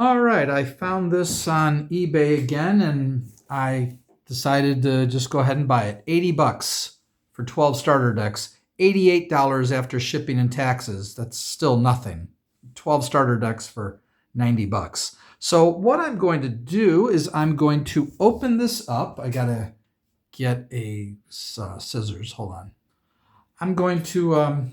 All right, I found this on eBay again, and I decided to just go ahead and buy it. 80 bucks for 12 starter decks. $88 after shipping and taxes. That's still nothing. 12 starter decks for 90 bucks. So what I'm going to do is I'm going to open this up. I gotta get a scissors. Hold on. I'm going to.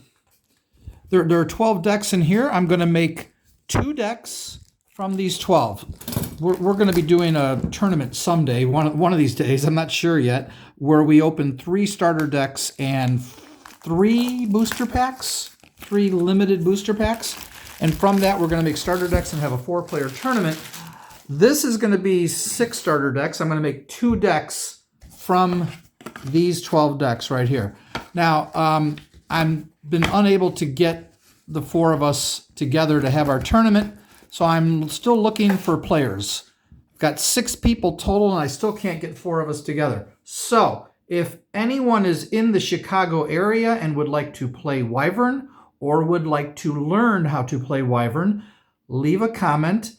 There are 12 decks in here. I'm going to make 2 decks from these 12. We're going to be doing a tournament someday, one of these days, I'm not sure yet, where we open 3 starter decks and 3 booster packs, 3 limited booster packs. And from that, we're going to make starter decks and have a 4-player tournament. This is going to be 6 starter decks. I'm going to make 2 decks from these 12 decks right here. Now, I've been unable to get the 4 of us together to have our tournament, so I'm still looking for players. I've got 6 people total, and I still can't get 4 of us together. So if anyone is in the Chicago area and would like to play Wyvern or would like to learn how to play Wyvern, leave a comment.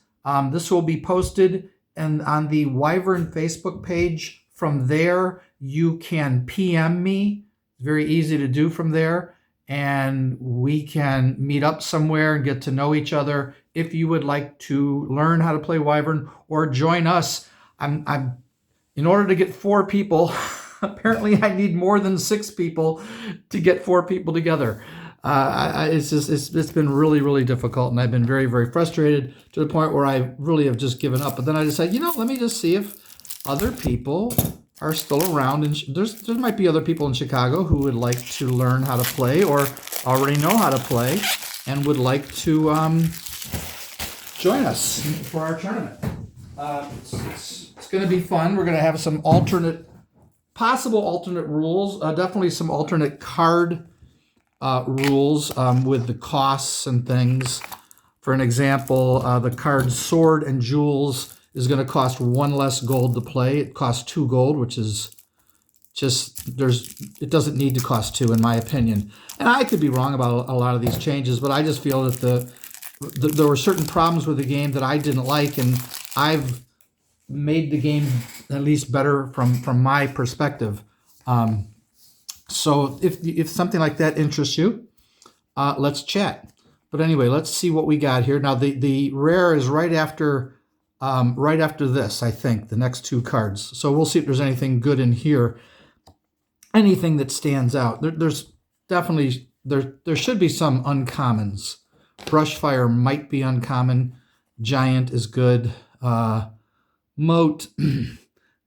This will be posted on the Wyvern Facebook page. From there, you can PM me. It's very easy to do from there. And we can meet up somewhere and get to know each other. If you would like to learn how to play Wyvern or join us, I'm in order to get 4 people, apparently I need more than 6 people to get 4 people together. It's been really, really difficult, and I've been very, very frustrated to the point where I really have just given up. But then I decided, let me just see if other people are still around, and there might be other people in Chicago who would like to learn how to play or already know how to play and would like to join us for our tournament. It's going to be fun. We're going to have some possible alternate rules, definitely some alternate card rules with the costs and things. For an example, the card Sword and Jewels is going to cost 1 less gold to play. It costs 2 gold, which is it doesn't need to cost 2 in my opinion. And I could be wrong about a lot of these changes, but I just feel that there were certain problems with the game that I didn't like, and I've made the game at least better from my perspective. So if something like that interests you, let's chat. But anyway, let's see what we got here. Now the rare is right after this, I think, the next 2 cards. So we'll see if there's anything good in here, anything that stands out. There's definitely there should be some uncommons. Brushfire might be uncommon. Giant is good. Moat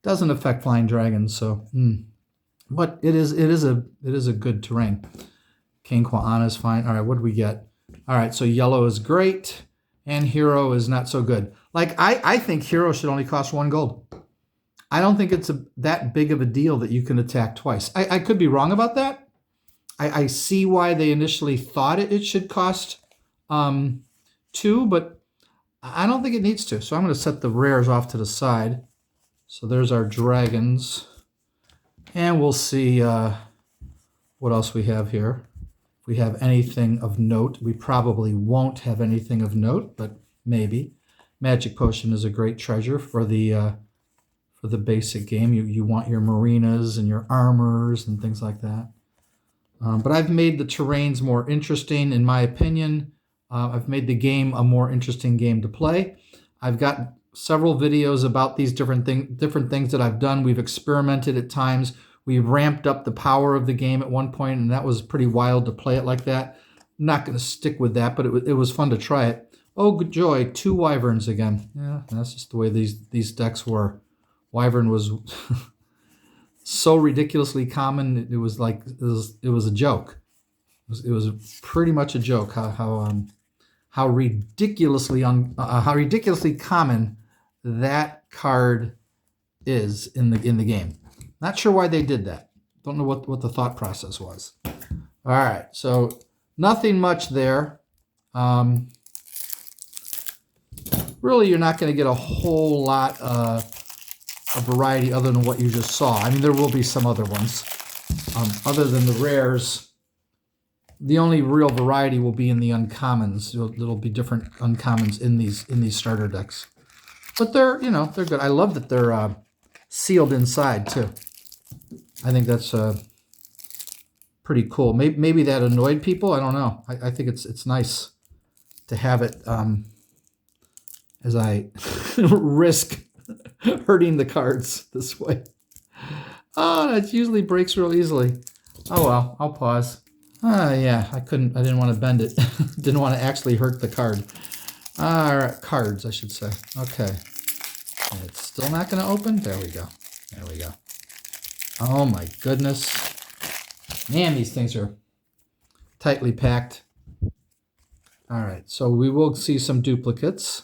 doesn't affect flying dragons, so. But it is a good terrain. King Qua'ana is fine. All right, what do we get? All right, so yellow is great, and hero is not so good. Like I think hero should only cost 1 gold. I don't think it's that big of a deal that you can attack twice. I could be wrong about that. I see why they initially thought it should cost 2, but I don't think it needs to. So I'm going to set the rares off to the side. So there's our dragons. And we'll see what else we have here. If we have anything of note. We probably won't have anything of note, but maybe. Magic Potion is a great treasure for the basic game. You want your marinas and your armors and things like that. But I've made the terrains more interesting, in my opinion. I've made the game a more interesting game to play. I've got several videos about these different things that I've done. We've experimented at times. We ramped up the power of the game at one point, and that was pretty wild to play it like that. I'm not going to stick with that, but it was fun to try it. Oh, good joy, 2 Wyverns again. Yeah, that's just the way these decks were. Wyvern was so ridiculously common. It was like it was a joke. It was pretty much a joke how ridiculously common that card is in the game. Not sure why they did that. Don't know what the thought process was. All right, so nothing much there. Really, you're not going to get a whole lot of variety other than what you just saw. I mean, there will be some other ones. Other than the rares, The only real variety will be in the uncommons. There'll be different uncommons in these starter decks. But they're, you know, they're good. I love that they're sealed inside too. I think that's pretty cool. Maybe that annoyed people. I don't know. I think it's nice to have it as I risk hurting the cards this way. Oh, that usually breaks real easily. Oh well, I'll pause. Yeah, I didn't want to bend it. Didn't want to actually hurt the card. All right, cards, I should say. Okay. And it's still not going to open? There we go. There we go. Oh my goodness. Man, these things are tightly packed. All right, so we will see some duplicates.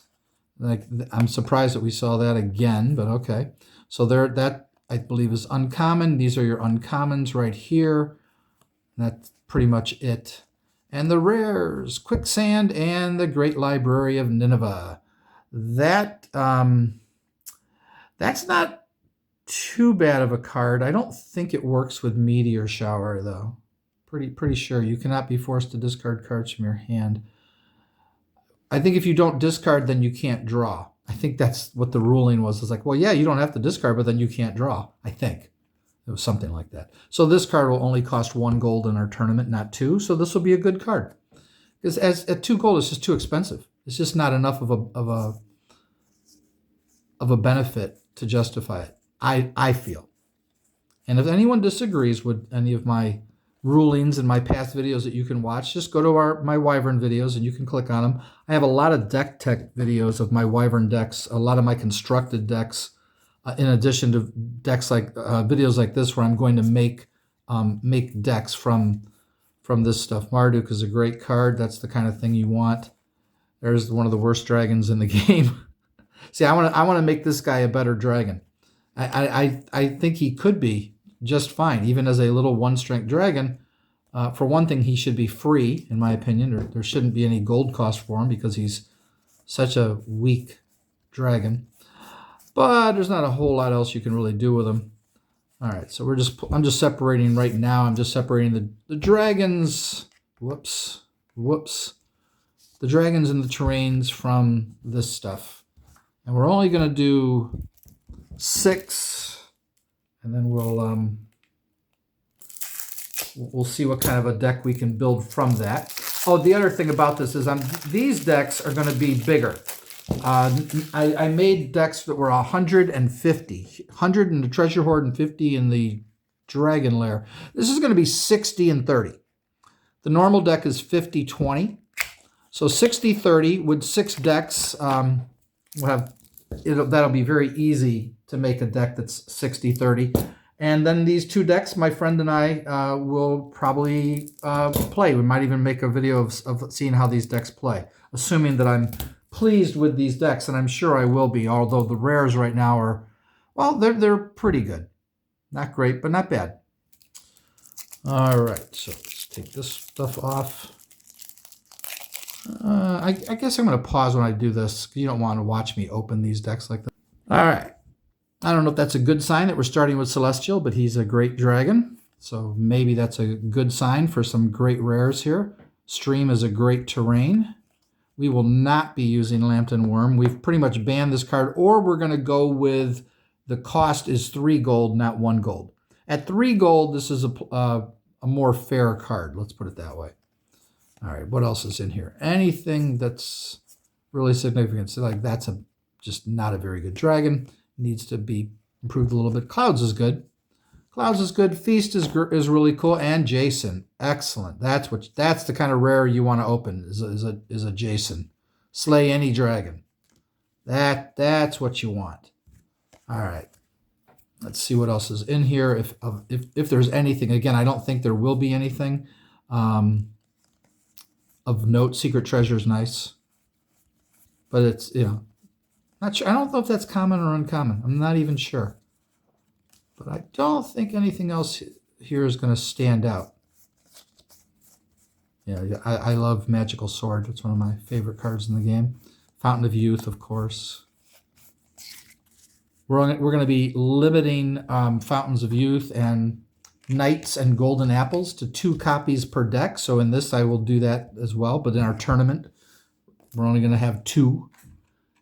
Like, I'm surprised that we saw that again, but okay. So that I believe is uncommon. These are your uncommons right here. That's pretty much it. And the rares, Quicksand and the Great Library of Nineveh. That that's not too bad of a card. I don't think it works with Meteor Shower though. Pretty sure you cannot be forced to discard cards from your hand. I think if you don't discard, then you can't draw. I think that's what the ruling was. It's like, well, yeah, you don't have to discard, but then you can't draw. I think it was something like that. So this card will only cost 1 gold in our tournament, not 2. So this will be a good card. Because at 2 gold, it's just too expensive. It's just not enough of a benefit to justify it. I feel. And if anyone disagrees with any of my rulings in my past videos that you can watch, just go to my Wyvern videos and you can click on them. I have a lot of deck tech videos of my Wyvern decks, a lot of my constructed decks, in addition to decks like videos like this where I'm going to make decks from this stuff. Marduk is a great card. That's the kind of thing you want. There's one of the worst dragons in the game. See, I want to make this guy a better dragon. I think he could be just fine, even as a little 1-strength dragon. For one thing, he should be free, in my opinion. There shouldn't be any gold cost for him because he's such a weak dragon. But there's not a whole lot else you can really do with him. All right, so I'm just separating right now. I'm just separating the dragons. Whoops. The dragons and the terrains from this stuff. And we're only going to do 6, and then we'll see what kind of a deck we can build from that. Oh, the other thing about this is these decks are going to be bigger. I made decks that were 150, 100 in the Treasure Hoard and 50 in the Dragon Lair. This is going to be 60 and 30. The normal deck is 50-20. So 60-30 with 6 decks. That'll be very easy to make a deck that's 60-30. And then these 2 decks, my friend and I will probably play. We might even make a video of seeing how these decks play, assuming that I'm pleased with these decks, and I'm sure I will be, although the rares right now are, well, they're pretty good. Not great, but not bad. All right, so let's take this stuff off. I guess I'm going to pause when I do this. You don't want to watch me open these decks like that. All right. I don't know if that's a good sign that we're starting with Celestial, but he's a great dragon. So maybe that's a good sign for some great rares here. Stream is a great terrain. We will not be using Lambton Worm. We've pretty much banned this card, or we're going to go with the cost is 3 gold, not 1 gold. At 3 gold, this is a more fair card. Let's put it that way. All right, what else is in here? Anything that's really significant. So like that's just not a very good dragon. Needs to be improved a little bit. Clouds is good. Clouds is good. Feast is really cool. And Jason, excellent. That's the kind of rare you want to open is a Jason. Slay any dragon. That's what you want. All right. Let's see what else is in here. If there's anything, again, I don't think there will be anything of note. Secret Treasure is nice, but it's not sure. I don't know if that's common or uncommon. I'm not even sure. But I don't think anything else here is going to stand out. Yeah, I love Magical Sword. It's one of my favorite cards in the game. Fountain of Youth, of course. We're going to be limiting Fountains of Youth and knights and golden apples to 2 copies per deck. So in this, I will do that as well. But in our tournament, we're only going to have 2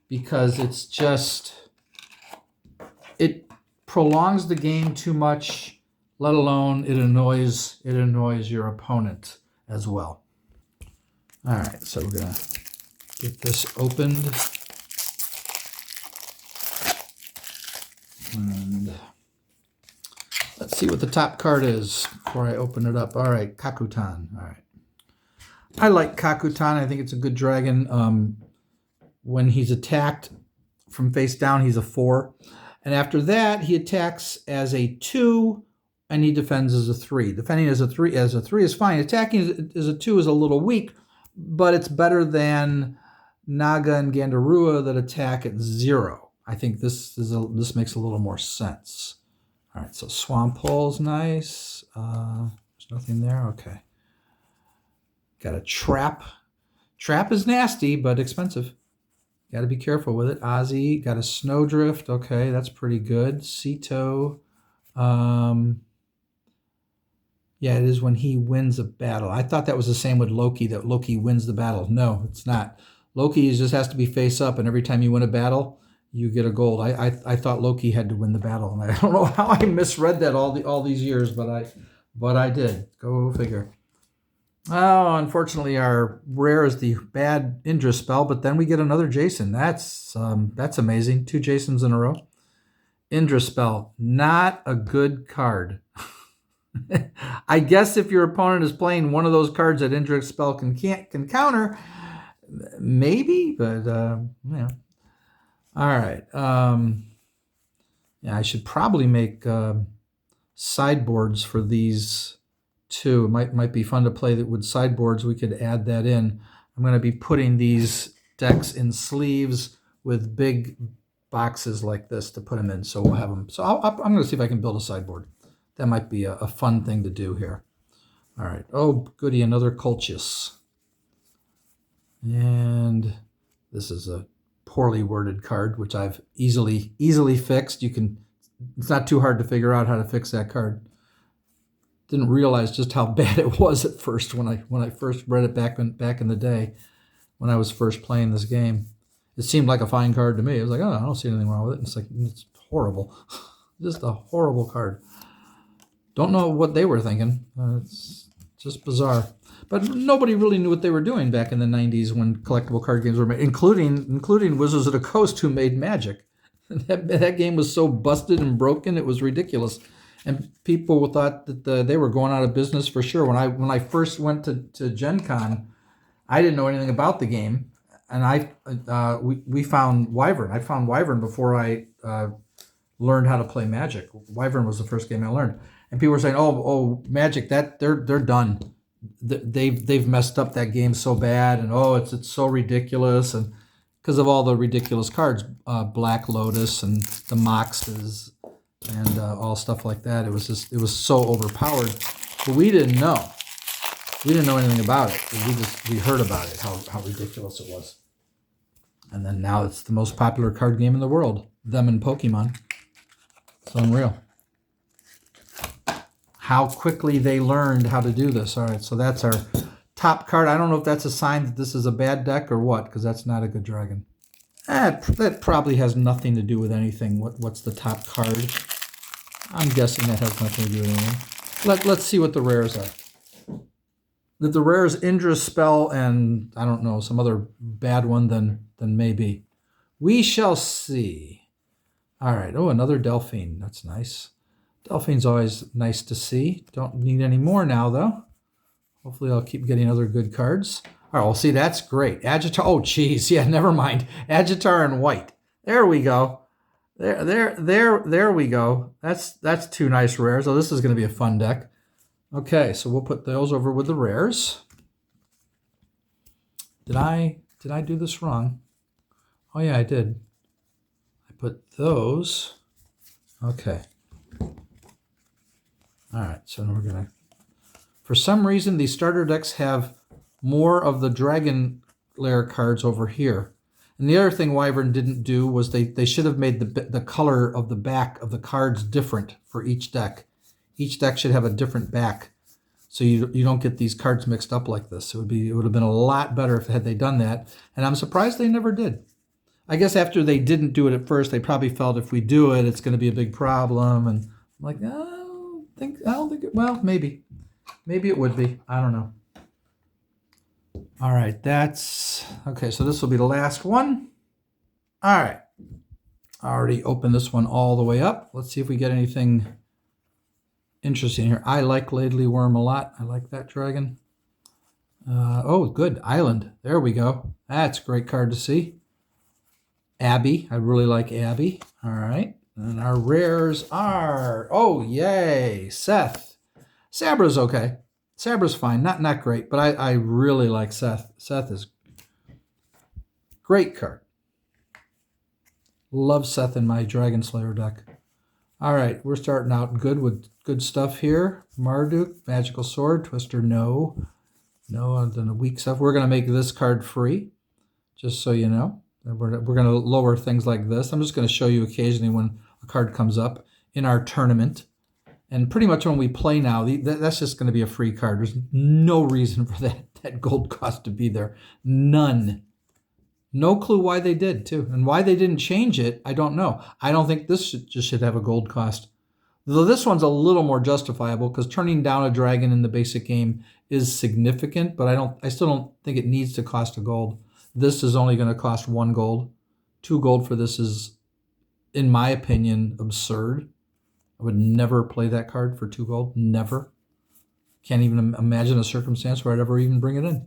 because it's just, it prolongs the game too much, let alone it annoys your opponent as well. All right, so we're going to get this opened. And let's see what the top card is before I open it up. All right, Kakutan. All right. I like Kakutan. I think it's a good dragon. When he's attacked from face down, he's a 4. And after that, he attacks as a 2, and he defends as a 3. Defending as a 3 is fine. Attacking as a 2 is a little weak, but it's better than Naga and Gandarua that attack at 0. I think this makes a little more sense. All right, so Swamp Hole's nice. There's nothing there. Okay. Got a Trap. Trap is nasty, but expensive. Got to be careful with it. Ozzy, got a Snowdrift. Okay, that's pretty good. Sito. Yeah, it is when he wins a battle. I thought that was the same with Loki, that Loki wins the battle. No, it's not. Loki just has to be face up, and every time you win a battle, you get a gold. I thought Loki had to win the battle, and I don't know how I misread that all these years, but I did. Go figure. Oh, unfortunately, our rare is the bad Indra spell, but then we get another Jason. That's amazing. 2 Jasons in a row. Indra spell, not a good card. I guess if your opponent is playing one of those cards that Indra spell can counter, maybe, but yeah. All right. Yeah, I should probably make sideboards for these too. It might be fun to play that with sideboards. We could add that in. I'm going to be putting these decks in sleeves with big boxes like this to put them in. So we'll have them. So I'm going to see if I can build a sideboard. That might be a fun thing to do here. All right. Oh, goody, another Colchis. And this is a poorly worded card, which I've easily fixed. It's not too hard to figure out how to fix that card. Didn't realize just how bad it was at first when I first read it back in the day when I was first playing this game. It seemed like a fine card to me. I was like, oh, I don't see anything wrong with it. And it's like, it's horrible. Just a horrible card. Don't know what they were thinking. It's just bizarre. But nobody really knew what they were doing back in the 90s when collectible card games were made, including Wizards of the Coast, who made Magic. That game was so busted and broken, it was ridiculous. And people thought that they were going out of business for sure. When I first went to Gen Con, I didn't know anything about the game. And we found Wyvern. I found Wyvern before I learned how to play Magic. Wyvern was the first game I learned. And people were saying, "Oh, Magic, that they're done. They've messed up that game so bad, and it's so ridiculous." And because of all the ridiculous cards, Black Lotus and the Moxes and all stuff like that, it was so overpowered. But we didn't know. We didn't know anything about it. We heard about it, how ridiculous it was. And then now it's the most popular card game in the world. Them and Pokemon. It's unreal. How quickly they learned how to do this. All right, so that's our top card. I don't know if that's a sign that this is a bad deck or what, because that's not a good dragon. That probably has nothing to do with anything. What's the top card? I'm guessing that has nothing to do with anything. Let's see what the rares are. The rare is Indra's Spell and, I don't know, some other bad one than maybe. We shall see. All right. Oh, another Delphine. That's nice. Delphine's always nice to see. Don't need any more now, though. Hopefully I'll keep getting other good cards. All right, well, see, that's great. Agitar. Oh, geez. Yeah, never mind. Agitar and white. There we go. There we go. That's 2 nice rares. So this is going to be a fun deck. Okay, so we'll put those over with the rares. Did I do this wrong? Oh yeah, I did. I put those. Okay. All right, so now we're gonna. For some reason, these starter decks have more of the Dragon Lair cards over here. And the other thing Wyvern didn't do was they should have made the color of the back of the cards different for each deck. Each deck should have a different back, so you don't get these cards mixed up like this. It would have been a lot better if had they done that, and I'm surprised they never did. I guess after they didn't do it at first, they probably felt if we do it, it's going to be a big problem. And I'm like, I don't think it. Well, maybe it would be. I don't know. All right, that's okay. So this will be the last one. All right, I already opened this one all the way up. Let's see if we get anything interesting here. I like Ladley Worm a lot. I like that dragon. Oh, good. Island. There we go. That's a great card to see. Abby. I really like Abby. All right. And our rares are, oh, yay, Seth. Sabra's okay. Sabra's fine. Not great, but I really like Seth. Seth is great card. Love Seth in my Dragon Slayer deck. All right, we're starting out good with good stuff here. Marduk, Magical Sword, Twister, no. No, and then the weak stuff. We're going to make this card free, just so you know. We're going to lower things like this. I'm just going to show you occasionally when a card comes up in our tournament. And pretty much when we play now, that's just going to be a free card. There's no reason for that gold cost to be there. None. No clue why they did, too. And why they didn't change it, I don't know. I don't think this should have a gold cost. Though this one's a little more justifiable because turning down a dragon in the basic game is significant, but I still don't think it needs to cost a gold. This is only going to cost 1 gold. 2 gold for this is, in my opinion, absurd. I would never play that card for 2 gold. Never. Can't even imagine a circumstance where I'd ever even bring it in.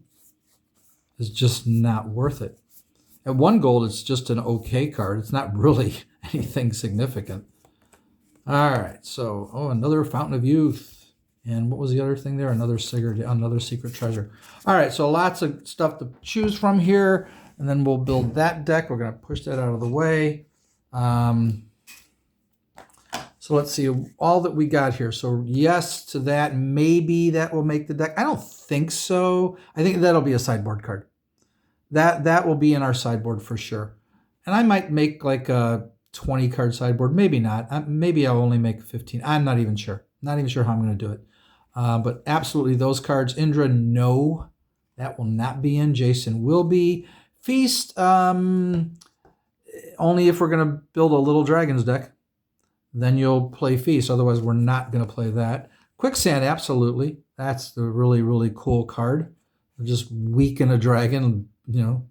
It's just not worth it. At 1 gold, it's just an okay card. It's not really anything significant. All right, so, another Fountain of Youth. And what was the other thing there? Another secret treasure. All right, so lots of stuff to choose from here. And then we'll build that deck. We're going to push that out of the way. So let's see all that we got here. So yes to that. Maybe that will make the deck. I don't think so. I think that'll be a sideboard card. That will be in our sideboard for sure. And I might make like a 20 card sideboard. Maybe not. Maybe I'll only make 15. I'm not even sure. Not even sure how I'm going to do it. But absolutely those cards. Indra, no. That will not be in. Jason will be. Feast, only if we're going to build a Little Dragons deck. Then you'll play Feast. Otherwise, we're not going to play that. Quicksand, absolutely. That's the really, really cool card. Just weaken a dragon, you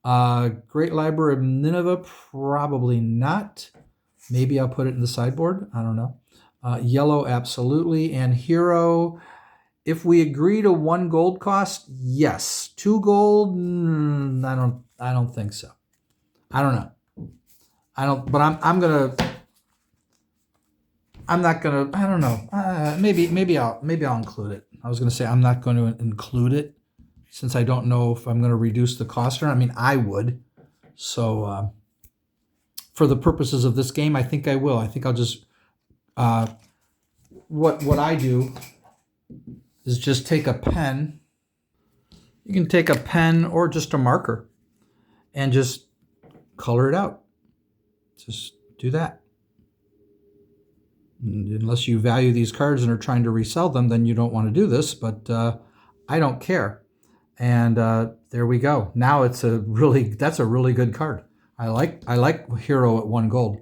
know. Great Library of Nineveh, probably not. Maybe I'll put it in the sideboard. I don't know. Yellow, absolutely. And Hero, if we agree to 1 gold cost, yes. 2 gold, I don't think so. I don't know. But I'm not gonna. I don't know. Maybe I'll include it. I was gonna say I'm not going to include it since I don't know if I'm going to reduce the cost or not. I mean, I would. So for the purposes of this game, I think I will. I think I'll just what I do is just take a pen. You can take a pen or just a marker and just color it out. Just do that. Unless you value these cards and are trying to resell them, then you don't want to do this, but I don't care. And there we go. Now that's a really good card. I like Hero at 1 gold.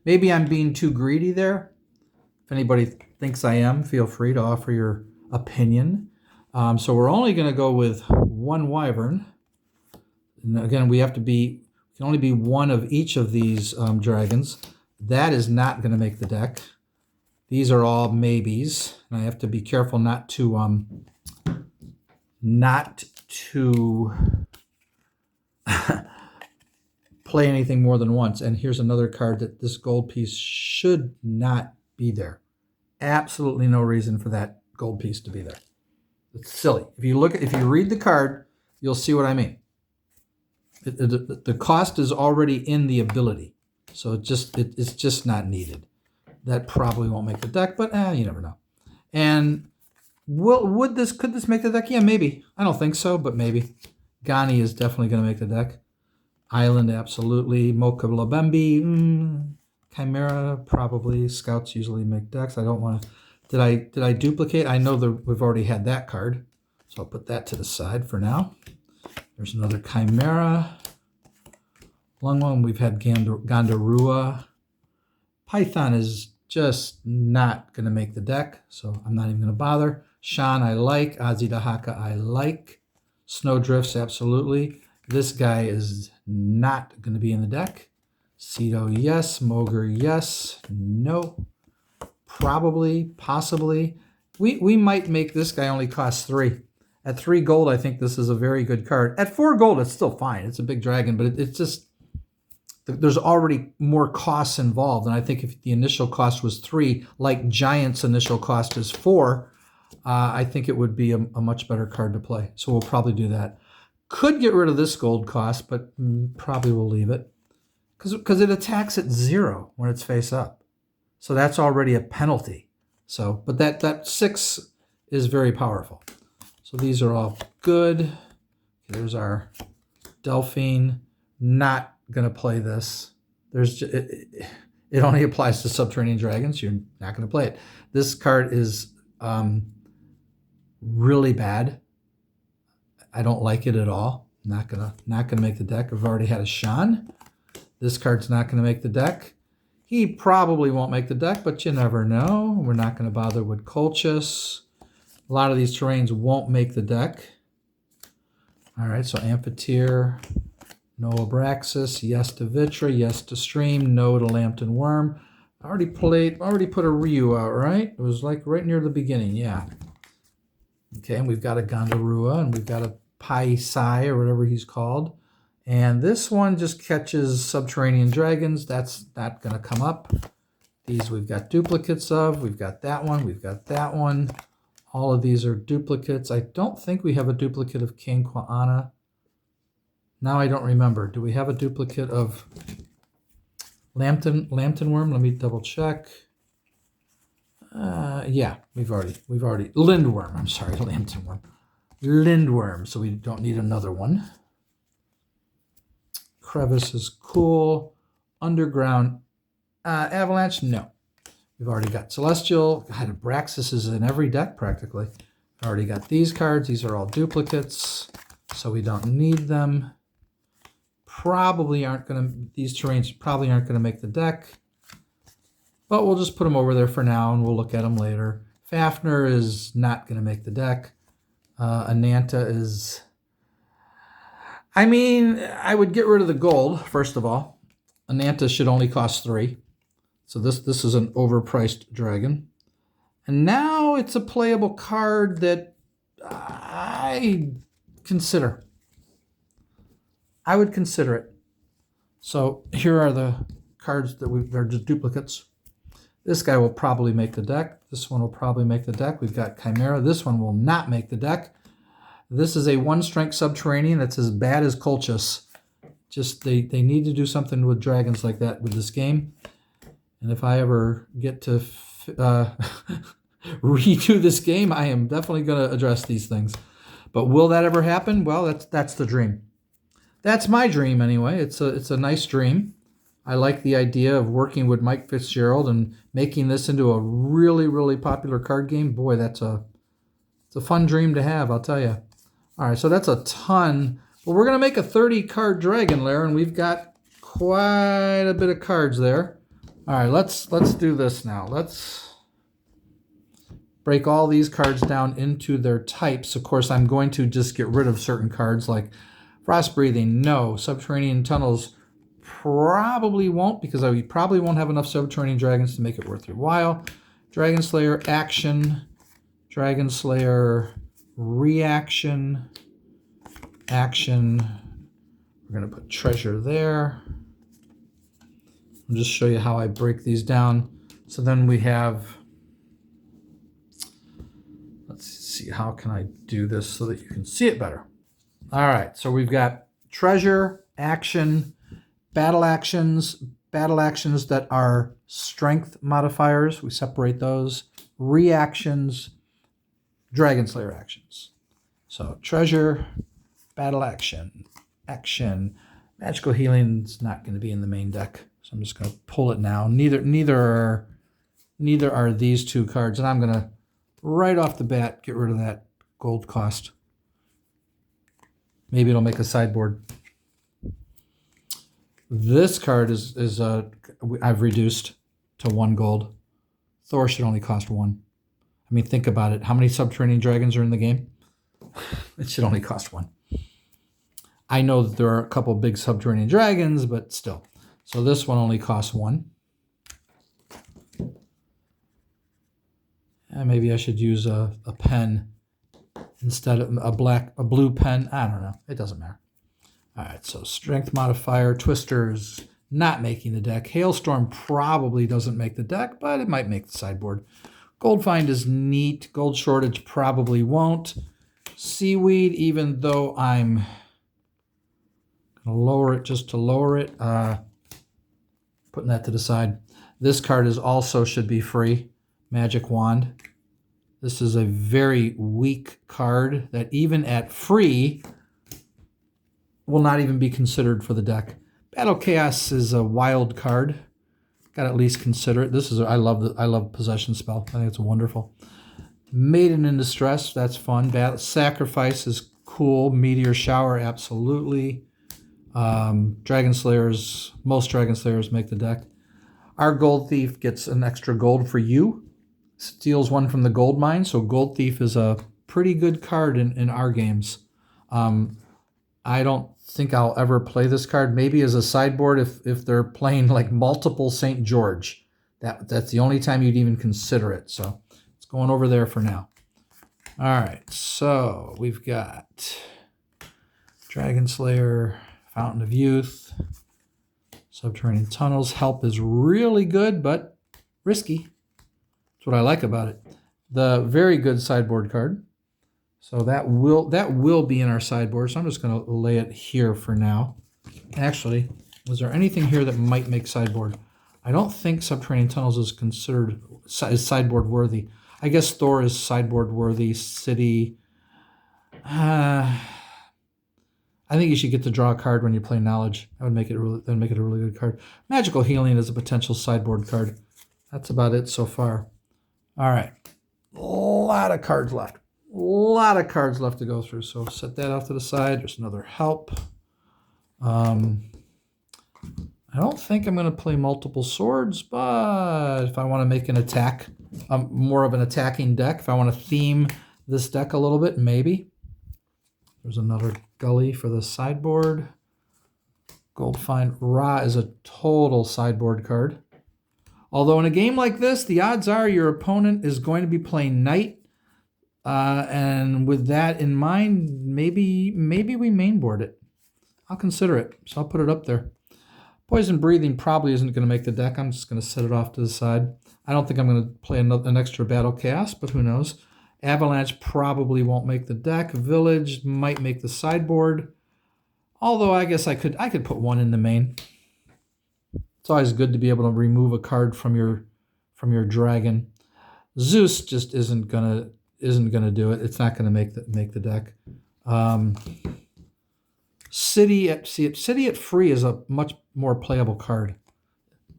Maybe I'm being too greedy there. If anybody thinks I am, feel free to offer your opinion. So we're only going to go with 1 Wyvern. And again, we can only be 1 of each of these dragons. That is not going to make the deck. These are all maybes, and I have to be careful not to play anything more than once. And here's another card that this gold piece should not be there. Absolutely no reason for that gold piece to be there. It's silly. If you read the card, you'll see what I mean. The cost is already in the ability, so it's just not needed. That probably won't make the deck, but you never know. And could this make the deck? Yeah, maybe. I don't think so, but maybe. Ghani is definitely going to make the deck. Island, absolutely. Mocha Labembe, Chimera, probably. Scouts usually make decks. I don't want to Did I duplicate? I know that we've already had that card, so I'll put that to the side for now. There's another Chimera. Long one, we've had Gondorua. Python is just not going to make the deck, so I'm not even going to bother. Shan, I like. Azidahaka, I like. Snowdrifts, absolutely. This guy is not going to be in the deck. Cedo, yes. Moger, yes. No. Probably, possibly. We might make this guy only cost 3. At 3 gold, I think this is a very good card. At 4 gold, it's still fine. It's a big dragon, but it's just, there's already more costs involved. And I think if the initial cost was 3, like Giant's initial cost is 4, I think it would be a much better card to play. So we'll probably do that. Could get rid of this gold cost, but probably we'll leave it. Because it attacks at 0 when it's face up. So that's already a penalty. So, but that 6 is very powerful. So these are all good. There's our Delphine. Not going to play this. It only applies to Subterranean Dragons. You're not going to play it. This card is really bad. I don't like it at all. Not gonna make the deck. I've already had a Shan. This card's not going to make the deck. He probably won't make the deck, but you never know. We're not going to bother with Colchis. A lot of these terrains won't make the deck. All right, so Amphitheater, no Abraxas, yes to Vitra, yes to Stream, no to Lambton Worm. I already put a Ryu out, right? It was like right near the beginning, yeah. Okay, and we've got a Gondorua, and we've got a Paisai, or whatever he's called. And this one just catches Subterranean Dragons. That's not going to come up. These we've got duplicates of. We've got that one. We've got that one. All of these are duplicates. I don't think we have a duplicate of King Qua'ana. Now I don't remember. Do we have a duplicate of Lambton Worm? Let me double check. Yeah, we've already Lindworm. I'm sorry, Lambton Worm. Lindworm. So we don't need another one. Crevice is cool. Underground Avalanche, no. We've already got Celestial. God, Abraxas is in every deck practically. Already got these cards. These are all duplicates, so we don't need them. These terrains probably aren't going to make the deck, but we'll just put them over there for now and we'll look at them later. Fafnir is not going to make the deck. Ananta is... I mean, I would get rid of the gold, first of all. Ananta should only cost 3. So this is an overpriced dragon. And now it's a playable card that I consider. I would consider it. So here are the cards they're just duplicates. This guy will probably make the deck. This one will probably make the deck. We've got Chimera. This one will not make the deck. This is a 1-strength Subterranean that's as bad as Colchis. Just they need to do something with dragons like that with this game. And if I ever get to redo this game, I am definitely going to address these things. But will that ever happen? Well, that's the dream. That's my dream anyway. It's a nice dream. I like the idea of working with Mike Fitzgerald and making this into a really, really popular card game. Boy, it's a fun dream to have, I'll tell you. All right, so that's a ton. Well, we're going to make a 30-card dragon lair, and we've got quite a bit of cards there. All right, let's do this now. Let's break all these cards down into their types. Of course, I'm going to just get rid of certain cards like Frost Breathing, no. Subterranean Tunnels, probably won't, because we probably won't have enough Subterranean Dragons to make it worth your while. Dragon Slayer, action. Dragon Slayer, reaction. Action. We're going to put treasure there. I'll just show you how I break these down. So then we have, let's see, how can I do this so that you can see it better? All right, so we've got treasure, action, battle actions that are strength modifiers. We separate those. Reactions, Dragon Slayer actions. So treasure, battle action, action. Magical Healing's not going to be in the main deck, so I'm just going to pull it now. Neither Neither are these two cards. And I'm going to, right off the bat, get rid of that gold cost. Maybe it'll make a sideboard. This card is I've reduced to 1 gold. Thor should only cost 1. I mean, think about it. How many subterranean dragons are in the game? It should only cost 1. I know that there are a couple big subterranean dragons, but still. So this one only costs 1. And maybe I should use a pen instead of a blue pen. I don't know. It doesn't matter. All right, so strength modifier, Twister's not making the deck. Hailstorm probably doesn't make the deck, but it might make the sideboard. Gold Find is neat. Gold Shortage probably won't. Seaweed, even though I'm going to lower it just to lower it, putting that to the side. This card is also should be free. Magic Wand. This is a very weak card that even at free will not even be considered for the deck. Battle Chaos is a wild card. Got to at least consider it. This is I love Possession Spell. I think it's wonderful. Maiden in Distress, that's fun. Battle Sacrifice is cool. Meteor Shower, absolutely. Dragon Slayers, most Dragon Slayers make the deck. Our Gold Thief gets an extra gold for you. Steals 1 from the gold mine, so Gold Thief is a pretty good card in our games. I don't think I'll ever play this card. Maybe as a sideboard if they're playing like multiple St. George. That's the only time you'd even consider it. So it's going over there for now. All right, so we've got Dragon Slayer, Fountain of Youth, Subterranean Tunnels. Help is really good, but risky. That's what I like about it. The very good sideboard card. So that will be in our sideboard. So I'm just going to lay it here for now. Actually, was there anything here that might make sideboard? I don't think Subterranean Tunnels is considered is sideboard worthy. I guess Thor is sideboard worthy. City. I think you should get to draw a card when you play Knowledge. That would make it a really good card. Magical Healing is a potential sideboard card. That's about it so far. All right, a lot of cards left. A lot of cards left to go through. So set that off to the side. There's another help. I don't think I'm going to play multiple swords, but if I want to make an attack, more of an attacking deck, if I want to theme this deck a little bit, maybe. There's another Gully for the sideboard. Gold Find. Ra is a total sideboard card. Although in a game like this, the odds are your opponent is going to be playing Knight. And with that in mind, maybe we mainboard it. I'll consider it, so I'll put it up there. Poison Breathing probably isn't going to make the deck. I'm just going to set it off to the side. I don't think I'm going to play an extra Battle Chaos, but who knows. Avalanche probably won't make the deck. Village might make the sideboard. Although I guess I could put 1 in the main. It's always good to be able to remove a card from your dragon. Zeus just isn't gonna do it. It's not gonna make the deck. City at free is a much more playable card.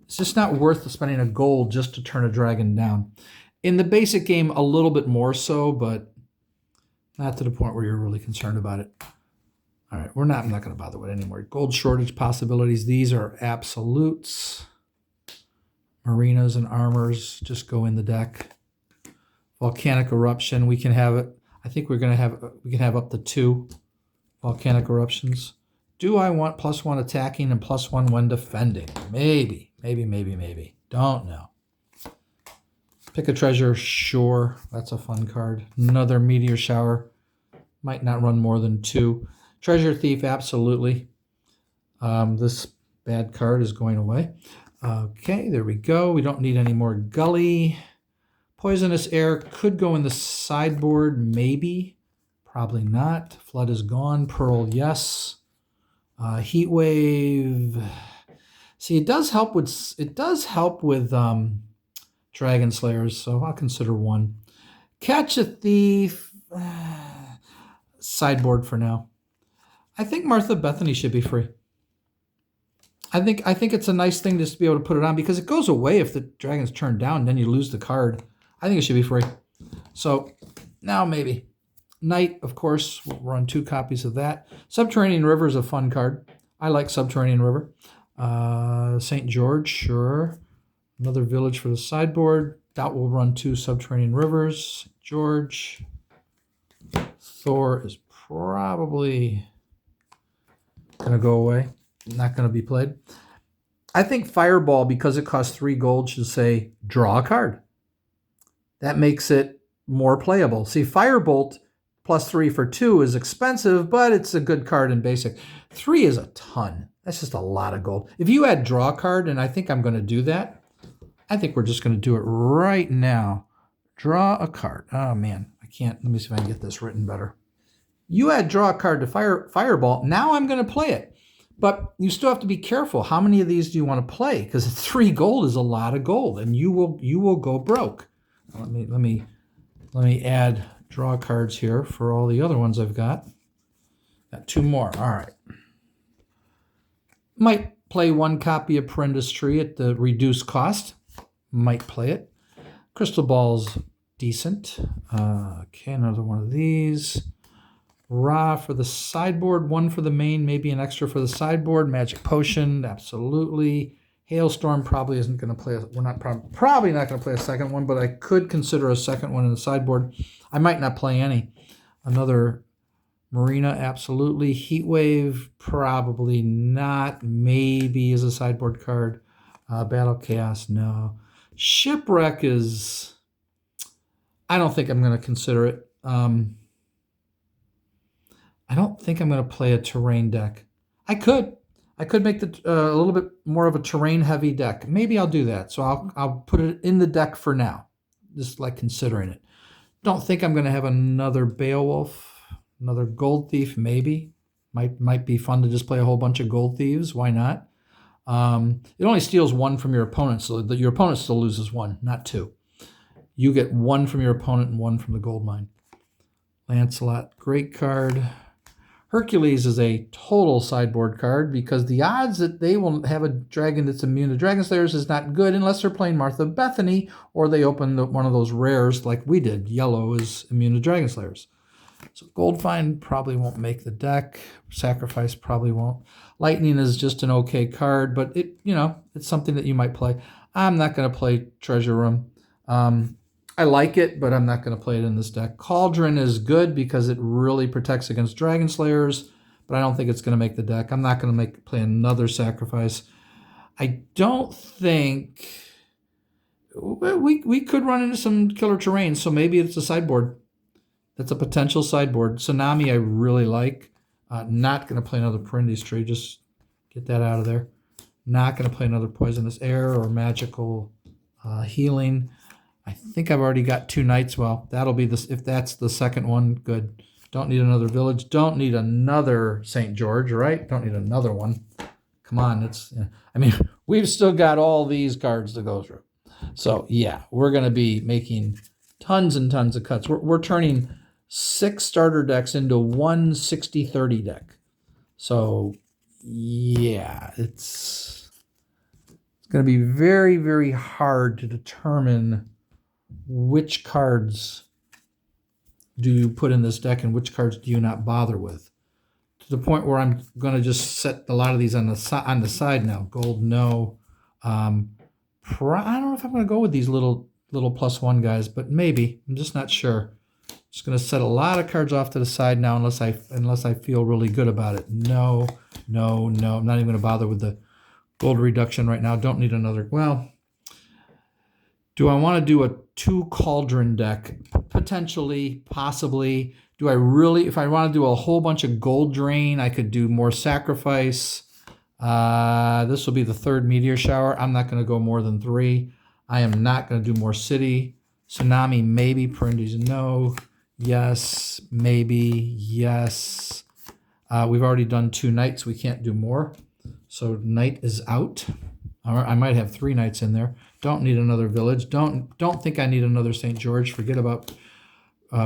It's just not worth spending a gold just to turn a dragon down. In the basic game, a little bit more so, but not to the point where you're really concerned about it. All right, I'm not going to bother with it anymore. Gold Shortage possibilities. These are absolutes. Marinas and Armors just go in the deck. Volcanic Eruption. We can have it. I think we can have up to 2 Volcanic Eruptions. Do I want +1 attacking and +1 when defending? Maybe. Don't know. Pick a Treasure. Sure, that's a fun card. Another Meteor Shower. Might not run more than 2. Treasure Thief, absolutely. This bad card is going away. Okay, there we go. We don't need any more Gully. Poisonous Air could go in the sideboard, maybe. Probably not. Flood is gone. Pearl, yes. Heat Wave. See, it does help with Dragon Slayers, so I'll consider 1. Catch a Thief. Sideboard for now. I think Martha Bethany should be free. I think it's a nice thing just to be able to put it on because it goes away if the dragon's turned down and then you lose the card. I think it should be free. So now maybe. Knight, of course, we'll run 2 copies of that. Subterranean River is a fun card. I like Subterranean River. St. George, sure. Another village for the sideboard. Doubt we'll run 2 Subterranean Rivers. George. Thor is probably going to go away. Not going to be played. I think Fireball, because it costs 3 gold, should say draw a card. That makes it more playable. See, Firebolt +3 for 2 is expensive, but it's a good card in basic. 3 is a ton. That's just a lot of gold. If you add draw a card, and I think I'm going to do that, I think we're just going to do it right now. Draw a card. Oh, man. I can't. Let me see if I can get this written better. You add draw a card to Fireball. Now I'm going to play it. But you still have to be careful. How many of these do you want to play? Because 3 gold is a lot of gold, and you will go broke. Let me add draw cards here for all the other ones I've got. Got 2 more. All right. Might play 1 copy of Prenda's Tree at the reduced cost. Might play it. Crystal Ball's decent. Okay, another one of these. Ra for the sideboard, 1 for the main, maybe an extra for the sideboard. Magic Potion, absolutely. Hailstorm probably isn't going to play. We're not probably not going to play a second one, but I could consider a second one in the sideboard. I might not play any. Another Marina, absolutely. Heatwave, probably not. Maybe as a sideboard card. Battle Chaos, no. Shipwreck is. I don't think I'm going to consider it. I don't think I'm going to play a terrain deck. I could make a little bit more of a terrain-heavy deck. Maybe I'll do that. So I'll put it in the deck for now, just like considering it. Don't think I'm going to have another Beowulf, another Gold Thief. Maybe might be fun to just play a whole bunch of Gold Thieves. Why not? It only steals 1 from your opponent, so that your opponent still loses 1, not 2. You get 1 from your opponent and 1 from the gold mine. Lancelot, great card. Hercules is a total sideboard card because the odds that they will have a dragon that's immune to Dragon Slayers is not good unless they're playing Martha Bethany or they open one of those rares like we did. Yellow is immune to Dragon Slayers. So Goldfind probably won't make the deck. Sacrifice probably won't. Lightning is just an okay card, but it's something that you might play. I'm not going to play Treasure Room. I like it, but I'm not going to play it in this deck. Cauldron is good because it really protects against Dragon Slayers, but I don't think it's going to make the deck. I'm not going to play another Sacrifice. I don't think we could run into some killer terrain, so maybe it's a sideboard. That's a potential sideboard. Tsunami I really like. Not going to play another Prenda's Tree. Just get that out of there. Not going to play another Poisonous Air or Magical Healing. I think I've already got 2 knights. Well, that'll be this. If that's the second one, good. Don't need another village. Don't need another St. George, right? Don't need another one. Come on. We've still got all these cards to go through. So, yeah, we're going to be making tons and tons of cuts. We're turning 6 starter decks into 1 60-30 deck. So, yeah, it's going to be very, very hard to determine which cards do you put in this deck and which cards do you not bother with, to the point where I'm going to just set a lot of these on the side now. Gold, no. I don't know if I'm going to go with these little +1 guys, but maybe. I'm just not sure. Just going to set a lot of cards off to the side now unless I feel really good about it. No. I'm not even going to bother with the gold reduction right now. Don't need another. Well, do I want to do a 2 Cauldron deck? Potentially, possibly. Do I really? If I want to do a whole bunch of gold drain, I could do more Sacrifice. This will be the 3rd Meteor Shower. I'm not going to go more than 3. I am not going to do more City. Tsunami, maybe. Prenda's, no. Yes, maybe. Yes. We've already done 2 knights. We can't do more. So knight is out. I might have 3 knights in there. Don't need another village. Don't think I need another St. George. Forget about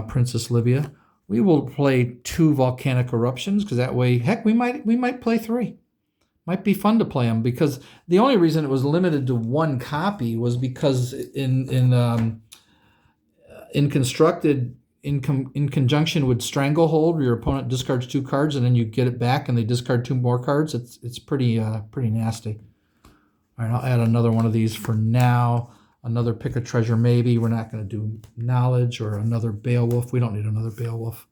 Princess Livia. We will play 2 volcanic eruptions because that way, heck, we might play 3. Might be fun to play them, because the only reason it was limited to one copy was because in constructed, in conjunction with Stranglehold, where your opponent discards 2 cards and then you get it back and they discard 2 more cards. It's pretty nasty. All right, I'll add another one of these for now. Another Pick a Treasure maybe. We're not going to do Knowledge, or another Beowulf. We don't need another Beowulf.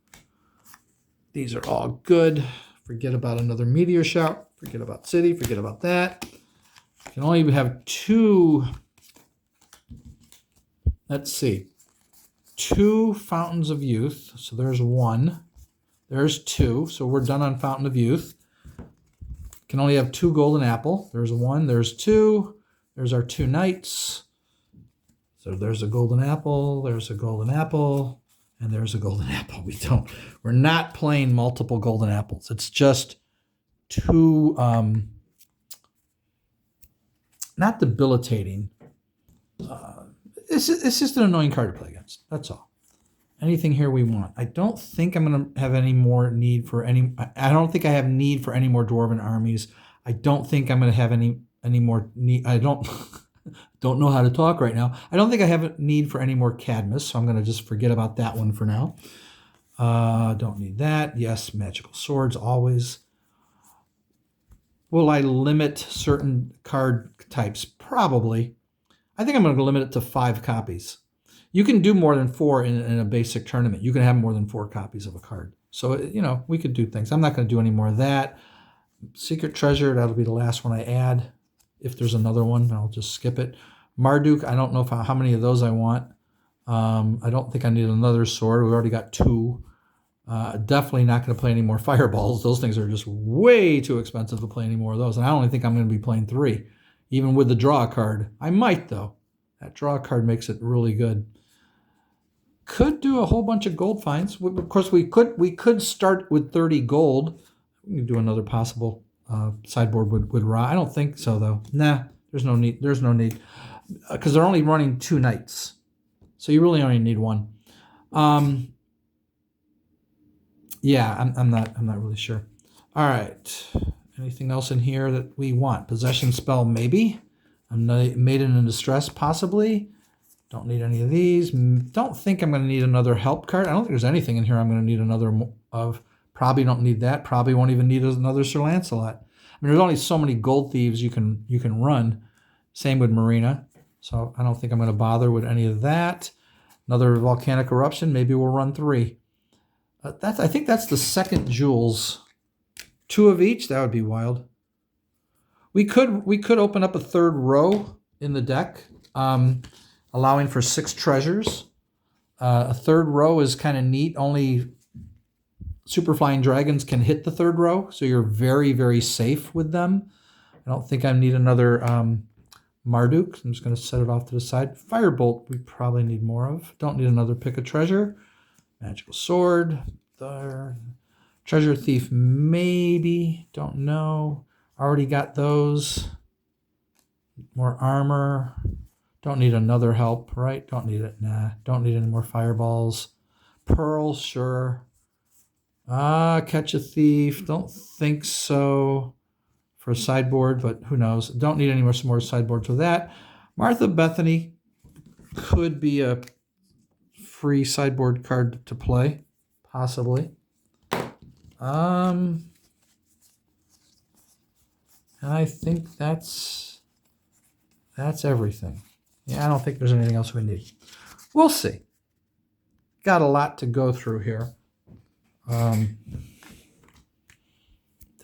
These are all good. Forget about another Meteor Shout. Forget about City. Forget about that. You can only have 2. Let's see. 2 Fountains of Youth. So there's 1. There's 2. So we're done on Fountain of Youth. Can only have 2 Golden Apple. There's 1. There's 2. There's our 2 Knights. So there's a Golden Apple. There's a Golden Apple. And there's a Golden Apple. We're not playing multiple Golden Apples. It's just too, not debilitating. It's just an annoying card to play against. That's all. Anything here we want. I don't think I'm going to have any more need for any... I don't think I have need for any more Dwarven armies. I don't think I'm going to have any more need... I don't know how to talk right now. I don't think I have a need for any more Cadmus, so I'm going to just forget about that one for now. Don't need that. Yes, magical swords, always. Will I limit certain card types? Probably. I think I'm going to limit it to 5 copies. You can do more than 4 in a basic tournament. You can have more than 4 copies of a card. So, we could do things. I'm not going to do any more of that. Secret Treasure, that'll be the last one I add. If there's another one, I'll just skip it. Marduk, I don't know how many of those I want. I don't think I need another sword. We've already got 2. Definitely not going to play any more Fireballs. Those things are just way too expensive to play any more of those. And I only think I'm going to be playing 3, even with the draw card. I might, though. That draw card makes it really good. Could do a whole bunch of gold finds. Of course, we could start with 30 gold. We could do another possible sideboard with Ra. I don't think so, though. Nah, there's no need. There's no need. Because they're only running 2 Knights. So you really only need 1. Yeah, I'm not really sure. All right. Anything else in here that we want? Possession Spell, maybe. Maiden in Distress, possibly. Don't need any of these. Don't think I'm going to need another help card. I don't think there's anything in here I'm going to need another of. Probably don't need that. Probably won't even need another Sir Lancelot. I mean, there's only so many gold thieves you can run. Same with Marina. So I don't think I'm going to bother with any of that. Another Volcanic Eruption. Maybe we'll run 3. I think that's the second Jewels. 2 of each. That would be wild. We could open up a 3rd row in the deck, allowing for 6 treasures. A 3rd row is kind of neat. Only Super Flying Dragons can hit the 3rd row, so you're very, very safe with them. I don't think I need another Marduk. I'm just going to set it off to the side. Firebolt we probably need more of. Don't need another Pick a Treasure. Magical Sword. There. Treasure Thief, maybe. Don't know. Already got those. More armor. Don't need another help, right? Don't need it. Nah. Don't need any more Fireballs. Pearl, sure. Catch a Thief. Don't think so for a sideboard, but who knows. Don't need any more sideboards with that. Martha Bethany could be a free sideboard card to play, possibly. And I think that's everything. Yeah, I don't think there's anything else we need. We'll see. Got a lot to go through here. Did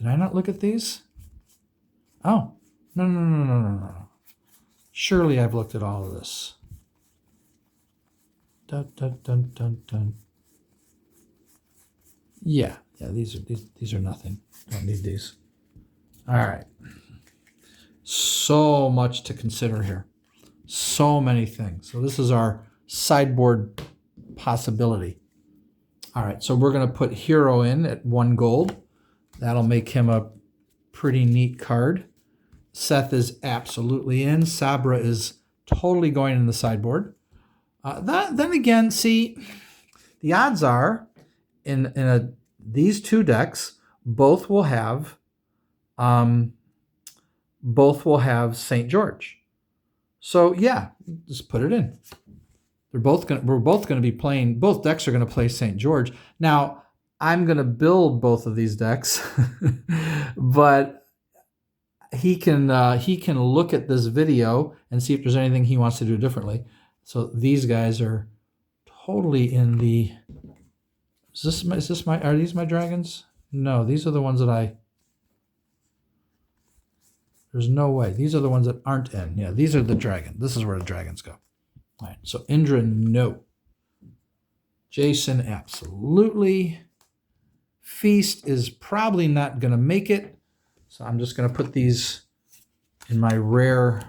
I not look at these? Oh, no. Surely I've looked at all of this. Dun, dun, dun, dun, dun. Yeah, these are nothing. Don't need these. All right. So much to consider here. So many things. So this is our sideboard possibility. All right, so we're going to put Hero in at 1 gold. That'll make him a pretty neat card. Seth is absolutely in. Sabra is totally going in the sideboard. Then again, see, the odds are in these 2 decks, both will have both will have St. George. So yeah, just put it in. We're both gonna be playing. Both decks are gonna play St. George. Now I'm gonna build both of these decks, but he can look at this video and see if there's anything he wants to do differently. So these guys are totally in the. Are these my dragons? No, these are the ones that there's no way. These are the ones that aren't in. Yeah, these are the dragon. This is where the dragons go. All right, so Indra, no. Jason, absolutely. Feast is probably not going to make it. So I'm just going to put these in my rare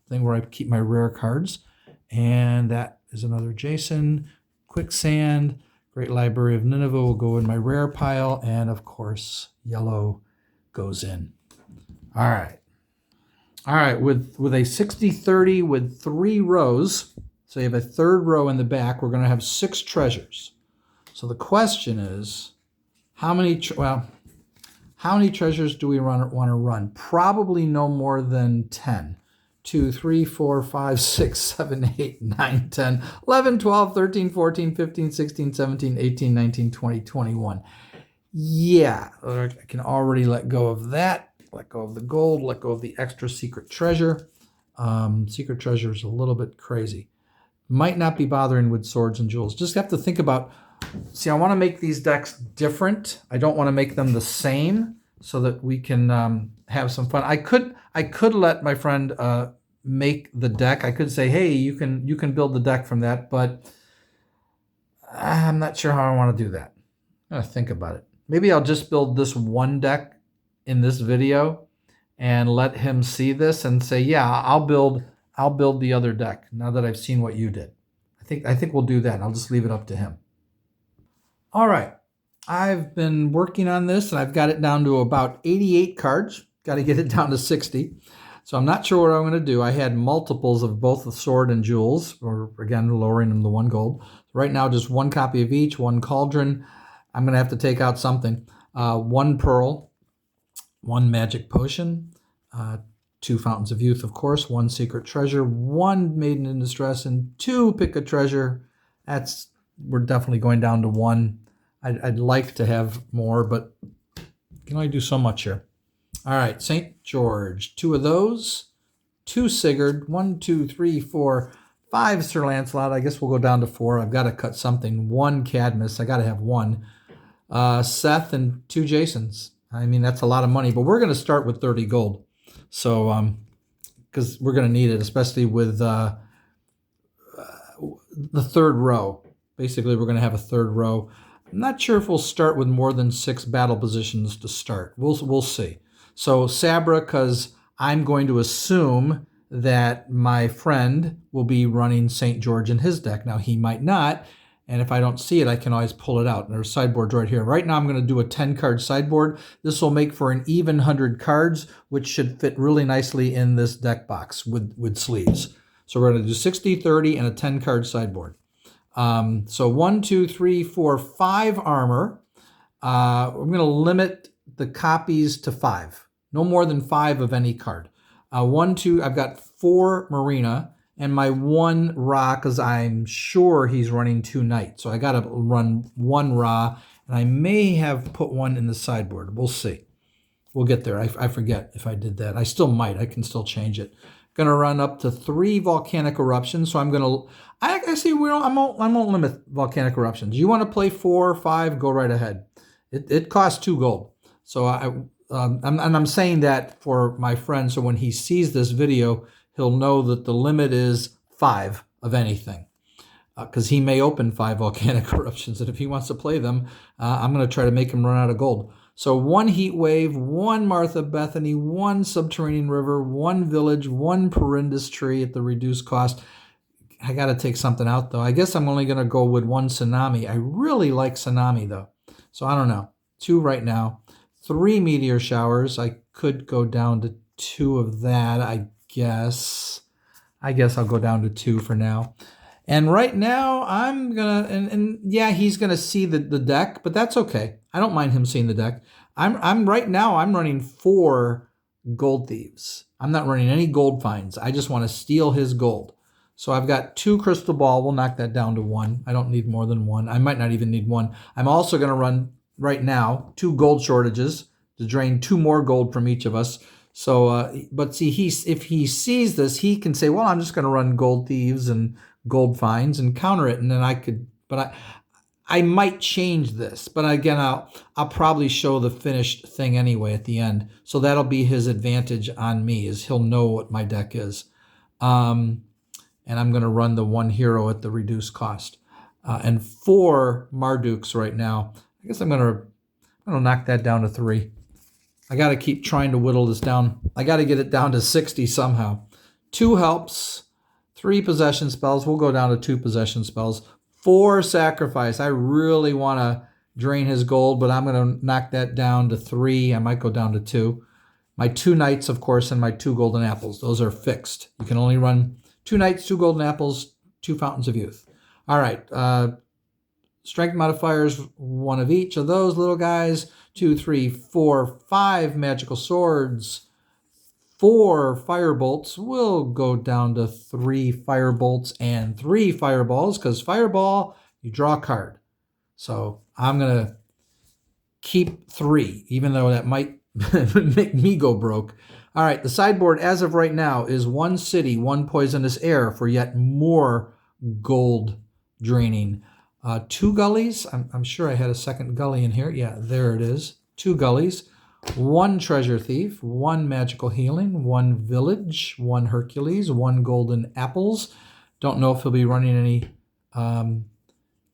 thing where I keep my rare cards. And that is another Jason. Quicksand. Great Library of Nineveh will go in my rare pile. And of course, yellow goes in. All right. All right, with a 60-30 with 3 rows, so you have a third row in the back, we're going to have 6 treasures. So the question is, how many treasures do we want to run? Probably no more than 10. 2, 3, 4, 5, 6, 7, 8, 9, 10, 11, 12, 13, 14, 15, 16, 17, 18, 19, 20, 21. Yeah, I can already let go of that. Let go of the gold, let go of the extra secret treasure. Secret treasure is a little bit crazy. Might not be bothering with swords and jewels. Just have to think about, see, I want to make these decks different. I don't want to make them the same so that we can have some fun. I could let my friend make the deck. I could say, hey, you can build the deck from that, but I'm not sure how I want to do that. I'm going to think about it. Maybe I'll just build this one deck in this video and let him see this and say, yeah, I'll build the other deck now that I've seen what you did. I think we'll do that. I'll just leave it up to him. All right. I've been working on this and I've got it down to about 88 cards. Got to get it down to 60. So I'm not sure what I'm going to do. I had multiples of both the sword and jewels, or again, lowering them to 1 gold. Right now, just 1 copy of each, 1 cauldron. I'm going to have to take out something. 1 pearl, 1 magic potion, 2 fountains of youth, of course, 1 secret treasure, 1 maiden in distress, and 2 pick a treasure. We're definitely going down to 1. I'd like to have more, but you can only do so much here. All right, St. George, 2 of those, 2 Sigurd, 1, 2, 3, 4, 5 Sir Lancelot. I guess we'll go down to 4. I've got to cut something. 1 Cadmus. I got to have 1. Seth and 2 Jasons. I mean, that's a lot of money, but we're going to start with 30 gold. So, because we're going to need it, especially with the third row. Basically, we're going to have a third row. I'm not sure if we'll start with more than 6 battle positions to start. We'll see. So Sabra, because I'm going to assume that my friend will be running St. George in his deck. Now, he might not. And if I don't see it, I can always pull it out. And there's sideboards right here. Right now, I'm going to do a 10-card sideboard. This will make for an even 100 cards, which should fit really nicely in this deck box with sleeves. So we're going to do 60, 30, and a 10-card sideboard. So 1, 2, 3, 4, 5 armor. I'm going to limit the copies to 5. No more than 5 of any card. 1, 2, I've got 4 Marina. And my 1 Ra, because I'm sure he's running 2 knights. So I got to run 1 Ra, and I may have put 1 in the sideboard. We'll see. We'll get there. I forget if I did that. I still might. I can still change it. Going to run up to 3 volcanic eruptions. So I'm going to, I see, I won't limit volcanic eruptions. You want to play 4 or 5, go right ahead. It costs 2 gold. So I'm saying that for my friend. So when he sees this video, he'll know that the limit is 5 of anything, because he may open 5 volcanic eruptions, and if he wants to play them, I'm going to try to make him run out of gold. So 1 heat wave, 1 Martha Bethany, 1 subterranean river, 1 village, 1 Perindus tree at the reduced cost. I got to take something out, though. I guess I'm only going to go with 1 tsunami. I really like tsunami, though. So I don't know. 2 right now. 3 meteor showers. I could go down to 2 of that, I guess I'll go down to 2 for now. And right now I'm gonna, and yeah, he's gonna see the deck, but that's okay. I don't mind him seeing the deck. I'm right now I'm running 4 Gold Thieves. I'm not running any gold finds. I just want to steal his gold. So I've got 2 Crystal Ball. We'll knock that down to 1. I don't need more than 1. I might not even need 1. I'm also going to run, right now, 2 gold shortages to drain 2 more gold from each of us. So, but see, if he sees this, he can say, well, I'm just going to run Gold Thieves and gold finds and counter it. And then I could, but I might change this. But again, I'll probably show the finished thing anyway at the end. So that'll be his advantage on me, is he'll know what my deck is. And I'm going to run the 1 hero at the reduced cost. And 4 Marduks right now. I guess I'm going to knock that down to 3. I got to keep trying to whittle this down. I got to get it down to 60 somehow. 2 helps, 3 possession spells. We'll go down to 2 possession spells. 4 sacrifice. I really want to drain his gold, but I'm going to knock that down to 3. I might go down to 2. My 2 knights, of course, and my 2 golden apples. Those are fixed. You can only run 2 knights, 2 golden apples, 2 fountains of youth. All right. Strength modifiers, 1 of each of those little guys. 2, 3, 4, 5 magical swords. 4 firebolts. We'll go down to 3 firebolts and 3 fireballs, because fireball, you draw a card. So I'm going to keep 3, even though that might make me go broke. All right, the sideboard as of right now is 1 city, 1 poisonous air for yet more gold draining. 2 gullies. I'm sure I had a second gully in here. Yeah, there it is. 2 gullies. 1 treasure thief, 1 magical healing, 1 village, 1 Hercules, 1 golden apples. Don't know if he'll be running any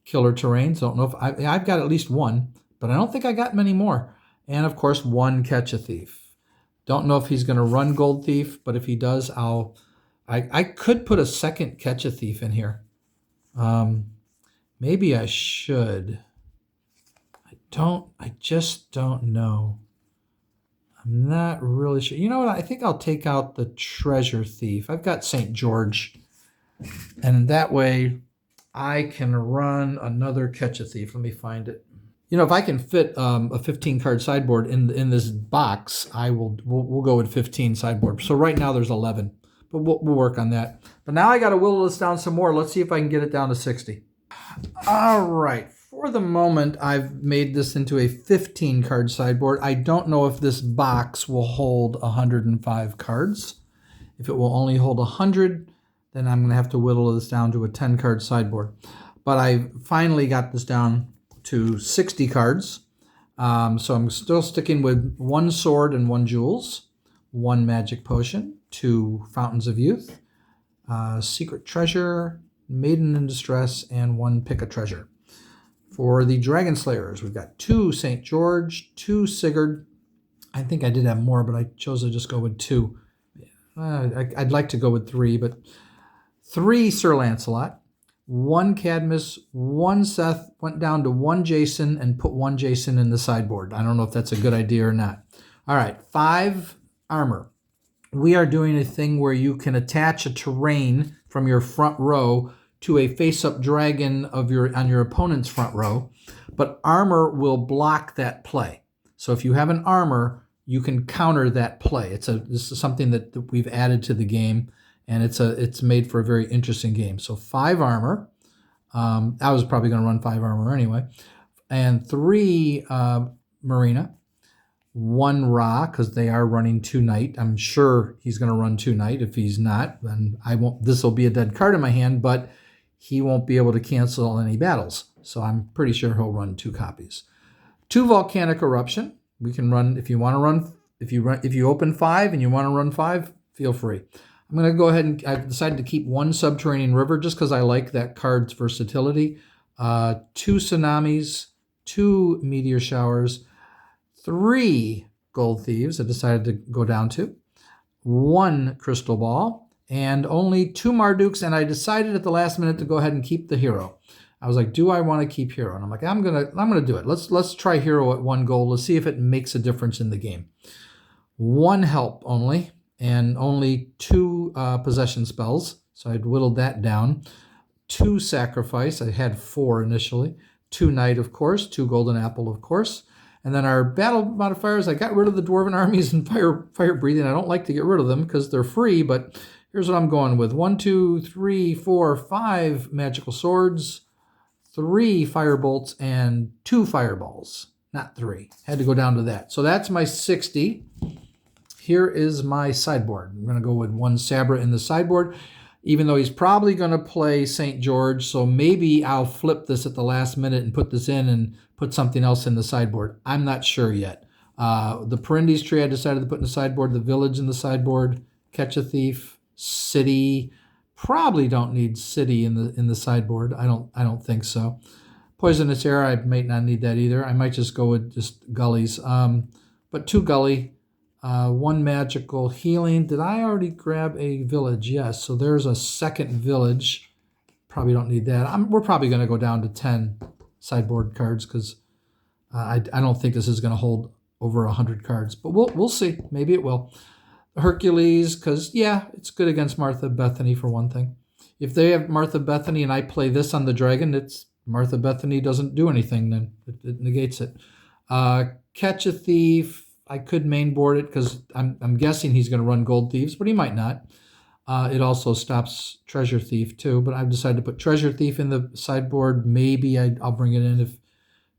killer terrains. Don't know if I've got at least 1, but I don't think I got many more. And of course, 1 catch a thief. Don't know if he's going to run Gold Thief, but if he does, I could put a second catch a thief in here. Maybe I should. I just don't know. I'm not really sure. You know what? I think I'll take out the treasure thief. I've got St. George. And that way I can run another catch a thief. Let me find it. You know, if I can fit a 15 card sideboard in this box, we'll go with 15 sideboard. So right now there's 11, but we'll work on that. But now I got to whittle this down some more. Let's see if I can get it down to 60. All right. For the moment, I've made this into a 15 card sideboard. I don't know if this box will hold 105 cards. If it will only hold 100, then I'm going to have to whittle this down to a 10 card sideboard. But I finally got this down to 60 cards. So I'm still sticking with 1 sword and 1 jewels, 1 magic potion, 2 fountains of youth, secret treasure, maiden in distress, and 1 pick a treasure. For the Dragon Slayers, we've got 2 St. George, 2 Sigurd. I think I did have more, but I chose to just go with 2. I'd like to go with 3, but 3 Sir Lancelot, 1 Cadmus, 1 Seth, went down to 1 Jason, and put 1 Jason in the sideboard. I don't know if that's a good idea or not. All right, 5 armor. We are doing a thing where you can attach a terrain from your front row to a face-up dragon on your opponent's front row, but armor will block that play. So if you have an armor, you can counter that play. This is something that we've added to the game, and it's made for a very interesting game. So 5 armor. I was probably going to run 5 armor anyway, and 3 Marina, 1 Ra, because they are running 2 Knight. I'm sure he's going to run 2 Knight. If he's not, then I won't. This will be a dead card in my hand, but he won't be able to cancel any battles. So I'm pretty sure he'll run 2 copies. 2 Volcanic Eruption. We can run if you want to run. If you open 5 and you want to run 5, feel free. I'm going to go ahead and I've decided to keep 1 Subterranean River just because I like that card's versatility. 2 Tsunamis, 2 Meteor Showers, 3 Gold Thieves I decided to go down to, 1 Crystal Ball, and only 2 Marduks, and I decided at the last minute to go ahead and keep the hero. I was like, do I want to keep hero? And I'm like, I'm gonna do it. Let's try hero at 1 gold. Let's see if it makes a difference in the game. 1 help only, and only 2 possession spells. So I'd whittled that down. 2 sacrifice. I had 4 initially. 2 knight, of course. 2 golden apple, of course. And then our battle modifiers, I got rid of the Dwarven armies and fire breathing. I don't like to get rid of them because they're free, but here's what I'm going with. 1, 2, 3, 4, 5 magical swords, 3 firebolt, and 2 fireballs. Not 3. Had to go down to that. So that's my 60. Here is my sideboard. I'm going to go with 1 Sabra in the sideboard, even though he's probably going to play St. George. So maybe I'll flip this at the last minute and put this in and put something else in the sideboard. I'm not sure yet. The Perindis tree I decided to put in the sideboard, the village in the sideboard, Catch a Thief, City. Probably don't need City in the sideboard. I don't think so. Poisonous Air, I might not need that either. I might just go with just Gullies. But 2 Gully, 1 Magical Healing. Did I already grab a village? Yes. So there's a second village. Probably don't need that. We're probably going to go down to 10 sideboard cards because I don't think this is going to hold over 100 cards. But we'll see. Maybe it will. Hercules, because, yeah, it's good against Martha Bethany for one thing. If they have Martha Bethany and I play this on the dragon, it's Martha Bethany doesn't do anything, then it negates it. Catch a Thief, I could mainboard it because I'm guessing he's going to run Gold Thieves, but he might not. It also stops Treasure Thief too, but I've decided to put Treasure Thief in the sideboard. Maybe I'll bring it in if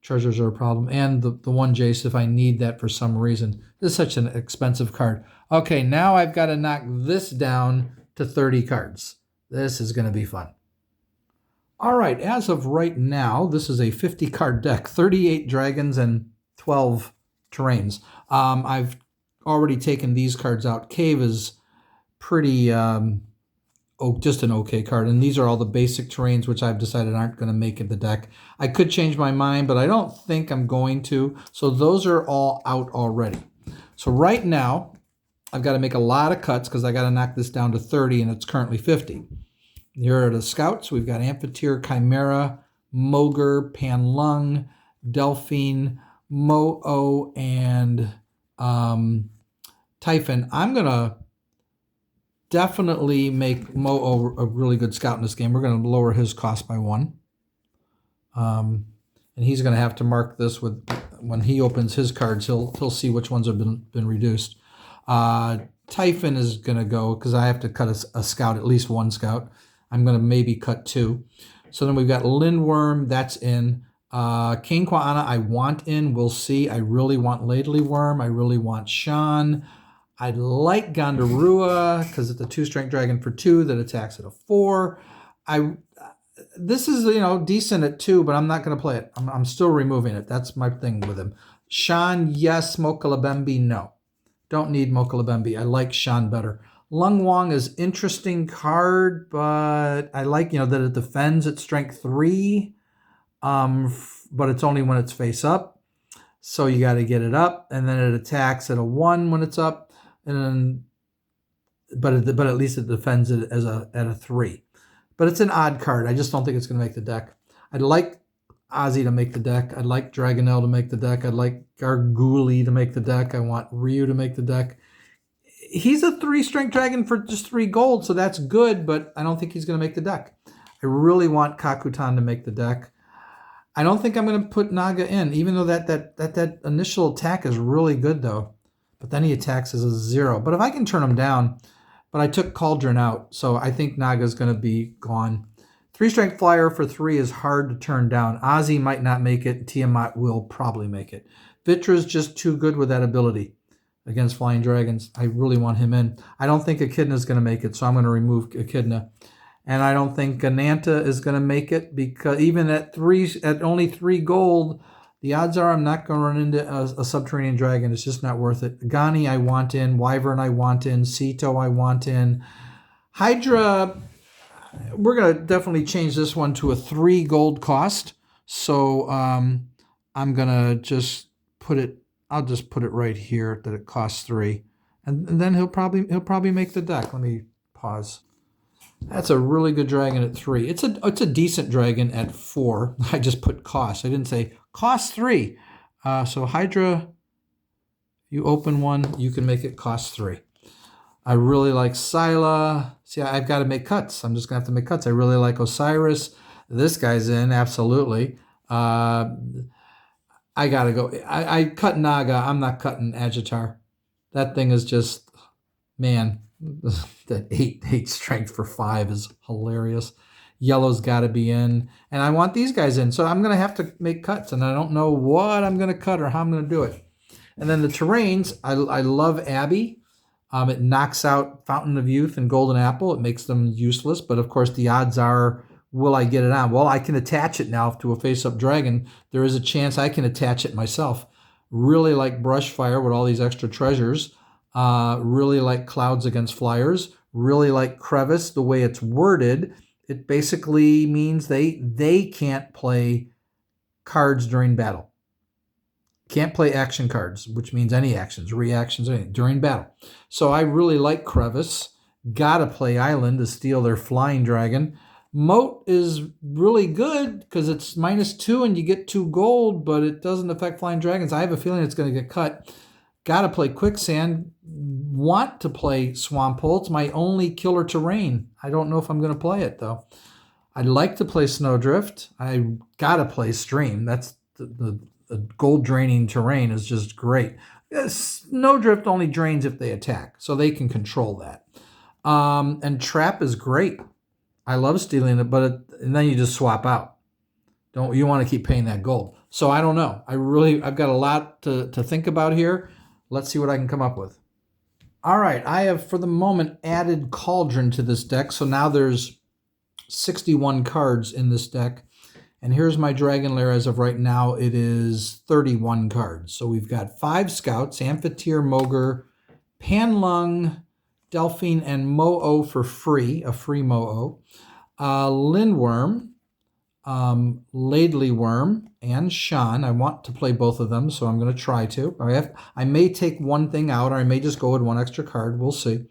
treasures are a problem. And the 1 Jace if I need that for some reason. This is such an expensive card. Okay, now I've got to knock this down to 30 cards. This is going to be fun. All right, as of right now, this is a 50-card deck, 38 dragons and 12 terrains. I've already taken these cards out. Cave is pretty, just an okay card. And these are all the basic terrains, which I've decided aren't going to make it the deck. I could change my mind, but I don't think I'm going to. So those are all out already. So right now, I've got to make a lot of cuts because I got to knock this down to 30, and it's currently 50. Here are the scouts. We've got Amphitheater, Chimera, Mogre, Panlung, Delphine, Mo-O, and Typhon. I'm going to definitely make Mo-O a really good scout in this game. We're going to lower his cost by 1. And he's going to have to mark this with, when he opens his cards, he'll see which ones have been reduced. Typhon is going to go, because I have to cut a scout, at least 1 scout. I'm going to maybe cut 2. So then we've got Lindworm, that's in. Kane Qua'ana I want in, we'll see. I really want Ladley Worm. I really want Shan. I like Gondorua because it's a 2-strength dragon for 2 that attacks at a 4. This is, decent at 2, but I'm not going to play it. I'm still removing it. That's my thing with him. Shan, yes. Mokalabembe, no. Don't need Mokalabembe. I like Shan better. Lung Wang is interesting card, but I like, that it defends at strength 3, but it's only when it's face up. So you got to get it up, and then it attacks at a 1 when it's up, and then, but at least it defends it at a 3. But it's an odd card. I just don't think it's going to make the deck. I'd like Ozzy to make the deck. I'd like Dragonel to make the deck. I'd like Garguli to make the deck. I want Ryu to make the deck. He's a 3-strength dragon for just 3 gold, so that's good, but I don't think he's going to make the deck. I really want Kakutan to make the deck. I don't think I'm going to put Naga in, even though that initial attack is really good, though. But then he attacks as a 0. But if I can turn him down, but I took Cauldron out, so I think Naga's going to be gone. 3-strength flyer for 3 is hard to turn down. Ozzy might not make it. Tiamat will probably make it. Vitra's just too good with that ability against flying dragons. I really want him in. I don't think Echidna's going to make it, so I'm going to remove Echidna. And I don't think Gananta is going to make it, because even at only 3 gold, the odds are I'm not going to run into a subterranean dragon. It's just not worth it. Agani I want in. Wyvern I want in. Sito I want in. Hydra, we're going to definitely change this one to a 3 gold cost. So I'm going to just put it, I'll just put it right here that it costs 3. And then he'll probably make the deck. Let me pause. That's a really good dragon at 3. It's a decent dragon at 4. I just put cost. I didn't say cost 3. So Hydra, you open one, you can make it cost 3. I really like Scylla. See, I've got to make cuts. I'm just going to have to make cuts. I really like Osiris. This guy's in, absolutely. I gotta go. I cut Naga. I'm not cutting Agitar. That thing is just, man, that eight strength for 5 is hilarious. Yellow's got to be in, and I want these guys in. So I'm gonna have to make cuts, and I don't know what I'm gonna cut or how I'm gonna do it. And then the terrains, I love Abbey. It knocks out Fountain of Youth and Golden Apple. It makes them useless, but of course the odds are, will I get it on? Well, I can attach it now to a face-up dragon. There is a chance I can attach it myself. Really like Brushfire with all these extra treasures. Really like Clouds Against Flyers. Really like Crevice, the way it's worded. It basically means they can't play cards during battle. Can't play action cards, which means any actions, reactions, anything, during battle. So I really like Crevice. Gotta play Island to steal their flying dragon. Moat is really good because it's -2 and you get 2 gold, but it doesn't affect flying dragons. I have a feeling it's going to get cut. Gotta play Quicksand. Want to play Swamp Hole. It's my only killer terrain. I don't know if I'm going to play it, though. I'd like to play Snowdrift. I gotta play Stream. That's the gold draining terrain is just great. Snowdrift only drains if they attack, so they can control that. And Trap is great. I love stealing it, and then you just swap out. You want to keep paying that gold. So I don't know. I've got a lot to think about here. Let's see what I can come up with. All right, I have for the moment added Cauldron to this deck, so now there's 61 cards in this deck. And here's my Dragon Lair as of right now. It is 31 cards. So we've got 5 Scouts, Amphitheater, Mogre, Panlung, Delphine, and Mo-O for free, a free Mo-O. Lindworm, Laidley Worm, and Shan. I want to play both of them, so I'm going to try to. I may take one thing out, or I may just go with one extra card. We'll see.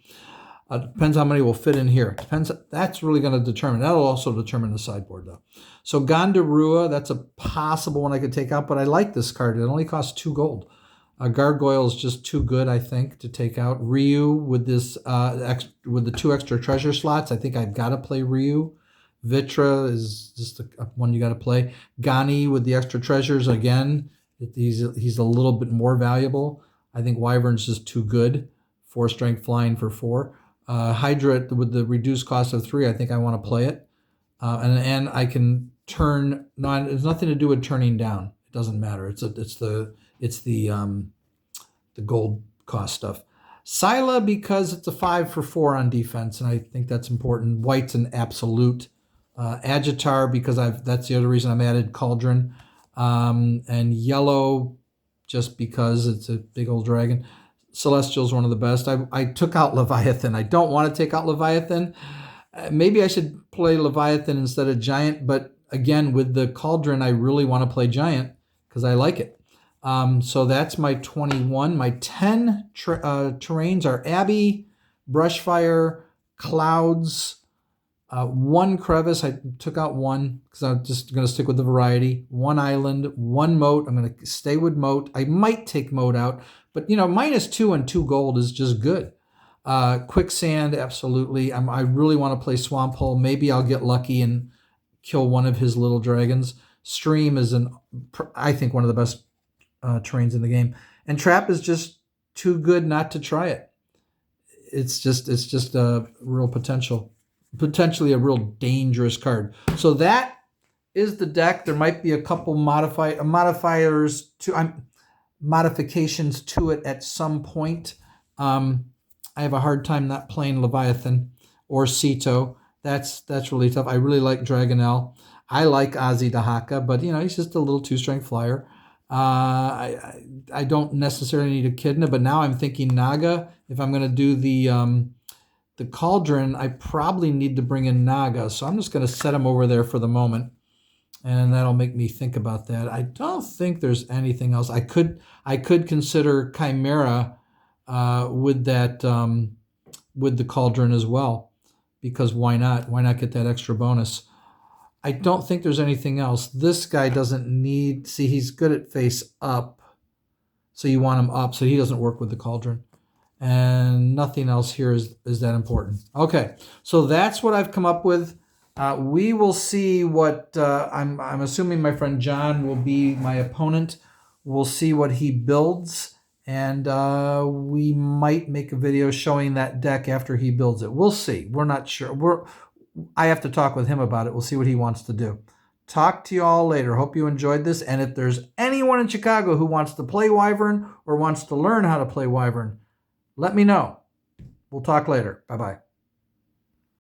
Depends how many will fit in here. Depends. That's really going to determine. That'll also determine the sideboard, though. So Gondorua, that's a possible one I could take out, but I like this card. It only costs 2 gold. Gargoyle is just too good, I think, to take out. Ryu with this with the 2 extra treasure slots. I think I've got to play Ryu. Vitra is just one you got to play. Gani with the extra treasures again. He's a little bit more valuable. I think Wyvern's just too good. 4 strength flying for 4. Hydra with the reduced cost of 3. I think I want to play it. And I can turn. No, it has nothing to do with turning down. It doesn't matter. It's the gold cost stuff. Scylla because it's a 5 for 4 on defense, and I think that's important. White's an absolute. Agitar because that's the other reason I've added Cauldron. And yellow just because it's a big old dragon. Celestial's one of the best. I took out Leviathan. I don't want to take out Leviathan. Maybe I should play Leviathan instead of Giant, but again, with the Cauldron, I really want to play Giant because I like it. So that's my 21. My 10 terrains are Abbey, Brushfire, Clouds, 1 Crevice. I took out 1 because I'm just going to stick with the variety. 1 Island, 1 Moat. I'm going to stay with Moat. I might take Moat out, but -2 and 2 gold is just good. Quicksand, absolutely. I really want to play Swamp Hole. Maybe I'll get lucky and kill one of his little dragons. Stream is I think one of the best terrains in the game. And Trap is just too good not to try it. It's just a real potentially a real dangerous card. So that is the deck. There might be a couple modifications to it at some point. I have a hard time not playing Leviathan or Sito. That's really tough. I really like Dragonel. I like Ozzy Dahaka, but he's just a little 2-strength flyer. I don't necessarily need Echidna, but now I'm thinking Naga. If I'm going to do the Cauldron, I probably need to bring in Naga. So I'm just going to set him over there for the moment, and that'll make me think about that. I don't think there's anything else. I could consider Chimera with that with the Cauldron as well, because why not? Why not get that extra bonus? I don't think there's anything else. This guy doesn't need. See, he's good at face up, so you want him up, so he doesn't work with the Cauldron. And nothing else here is that important. Okay, so that's what I've come up with. We will see what I'm assuming my friend John will be my opponent. We'll see what he builds, and we might make a video showing that deck after he builds it. We'll see. We're not sure. I have to talk with him about it. We'll see what he wants to do. Talk to you all later. Hope you enjoyed this. And if there's anyone in Chicago who wants to play Wyvern or wants to learn how to play Wyvern, let me know. We'll talk later. Bye-bye.